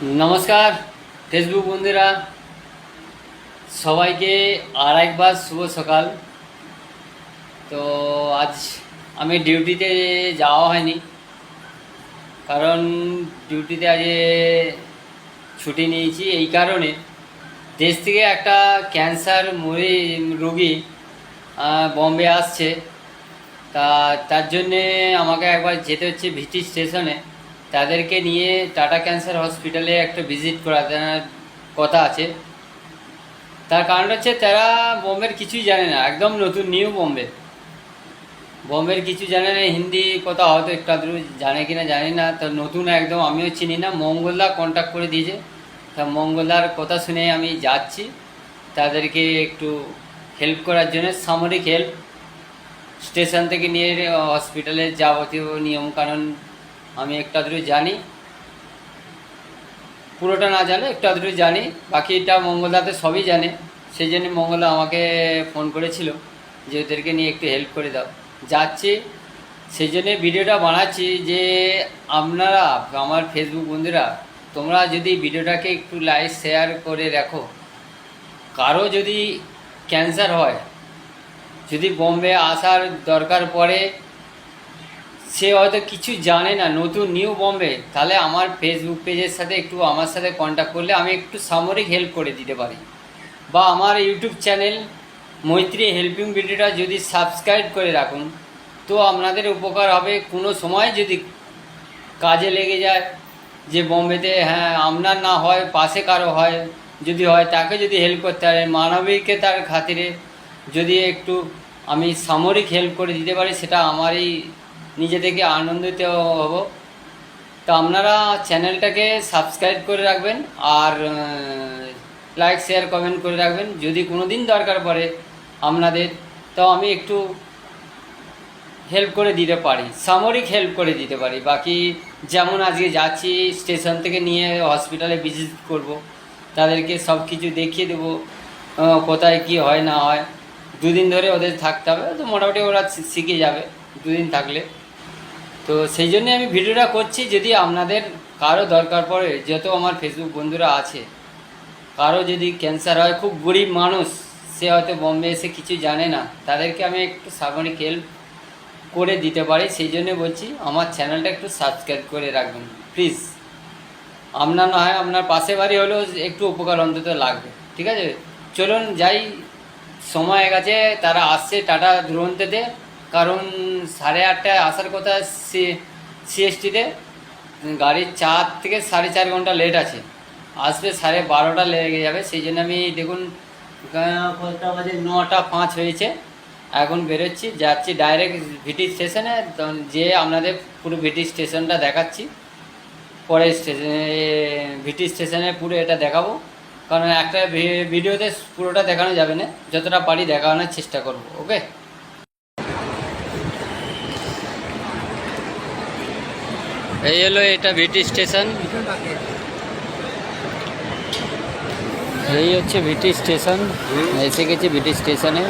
नमस्कार फेसबुक बंधुरा सबाइके आरेकबार शुभ सकाल। तो आज आमी डिউটিতে যাওয়া হয়নি, কারণ ডিউটিতে আজ ছুটি নিয়েছি এই কারণে দেশ থেকে একটা ক্যান্সার রোগী বম্বে আসছে। তার জন্যে আমাকে একবার যেতে হচ্ছে ভিটি স্টেশনে। তাদেরকে নিয়ে টাটা ক্যান্সার হসপিটালে একটা ভিজিট করার কথা আছে। তার কারণ হচ্ছে তারা বম্বের কিছুই জানে না, একদম নতুন নিউ বম্বের কিছু জানে না, হিন্দি কথা হয়তো একটু আধটু জানে কি না জানি না, তো নতুন একদম, আমিও চিনি না। মঙ্গলদা কন্ট্যাক্ট করে দিয়েছে, তা মঙ্গলদার কথা শুনে আমি যাচ্ছি তাদেরকে একটু হেল্প করার জন্য, সামরিক হেল্প। স্টেশন থেকে নিয়ে হসপিটালের যাবতীয় নিয়মকানুন আমি একটু আধটু জানি, পুরোটা না জানে একটু আধটু জানি, বাকিটা মঙ্গলদাতে সবই জানে। সেই জন্য মঙ্গলদা আমাকে ফোন করেছিল যে ওদেরকে নিয়ে একটু হেল্প করে দাও। যাচ্ছি, সেই জন্যে ভিডিওটা বানাচ্ছি যে আপনারা আমার ফেসবুক বন্ধুরা তোমরা যদি ভিডিওটাকে একটু লাইক শেয়ার করে রাখো। কারো যদি ক্যান্সার হয়, যদি বম্বে আসার দরকার পড়ে, সে হয়তো কিছু জানে না, নতুন নিউ বম্বে, তাহলে আমার ফেসবুক পেজের সাথে একটু আমার সাথে কন্ট্যাক্ট করলে আমি একটু সামরিক হেল্প করে দিতে পারি। বা আমার ইউটিউব চ্যানেল মৈত্রী হেল্পিং ভিডিওটা যদি সাবস্ক্রাইব করে রাখুন তো আপনাদের উপকার হবে। কোনো সময় যদি কাজে লেগে যায় যে বম্বেতে, হ্যাঁ আপনার না হয় পাশে কারো হয়, যদি হয় তাকে যদি হেল্প করতে পারে, মানবিকতার খাতিরে যদি একটু আমি সামরিক হেল্প করে দিতে পারি, সেটা আমারই নিজে থেকে আনন্দিত হব। তো আপনারা চ্যানেলটাকে সাবস্ক্রাইব করে রাখবেন আর লাইক শেয়ার কমেন্ট করে রাখবেন। যদি কোনো দিন দরকার পড়ে আপনাদের, তো আমি একটু হেল্প করে দিতে পারি, সামরিক হেল্প করে দিতে পারি। বাকি যেমন আজকে যাচ্ছি স্টেশন থেকে নিয়ে হসপিটালে ভিজিট করব, তাদেরকে সব কিছু দেখিয়ে দেবো কোথায় কি হয় না হয়। দুদিন ধরে ওদের থাকতে হবে, তো মোটামুটি ওরা শিখে যাবে দুদিন থাকলে। তো সেই জন্যে আমি ভিডিওটা করছি, যদি আপনাদের কারো দরকার পড়ে, যত আমার ফেসবুক বন্ধুরা আছে, কারো যদি ক্যান্সার হয়, খুব গরিব মানুষ, সে হয়তো বম্বে এসে কিছু জানে না, তাদেরকে আমি একটু সামরিক হেল্প করে দিতে পারি। সেই জন্য বলছি আমার চ্যানেলটা একটু সাবস্ক্রাইব করে রাখবেন প্লিজ। আপনার না হয় আপনার পাশে বাড়ি হলেও একটু উপকার অন্তত লাগবে। ঠিক আছে, চলুন যাই, সময় গেছে। তারা আসছে টাটা দুরন্ততে, কারণ 8:30টায় আসার কথা সিএসটিতে। গাড়ির 4 থেকে 4.5 ঘন্টা লেট আছে, আসবে 12:30 লেগে যাবে। সেই জন্য আমি দেখুন কতটা বাজে, 9:05 হয়েছে, এখন বেরোচ্ছি, যাচ্ছি ডাইরেক্ট ভিটি স্টেশনে। যে আপনাদের পুরো ভিটি স্টেশনটা দেখাচ্ছি, পরে ভিটি স্টেশনে পুরো এটা দেখাবো, কারণ একটা ভিডিওতে পুরোটা দেখানো যাবে না, যতটা পারি দেখানোর চেষ্টা করব। ওকে, এই হলো এটা ভিটি স্টেশন, এই হচ্ছে ভিটি স্টেশন। এসে গেছি ভিটি স্টেশনে।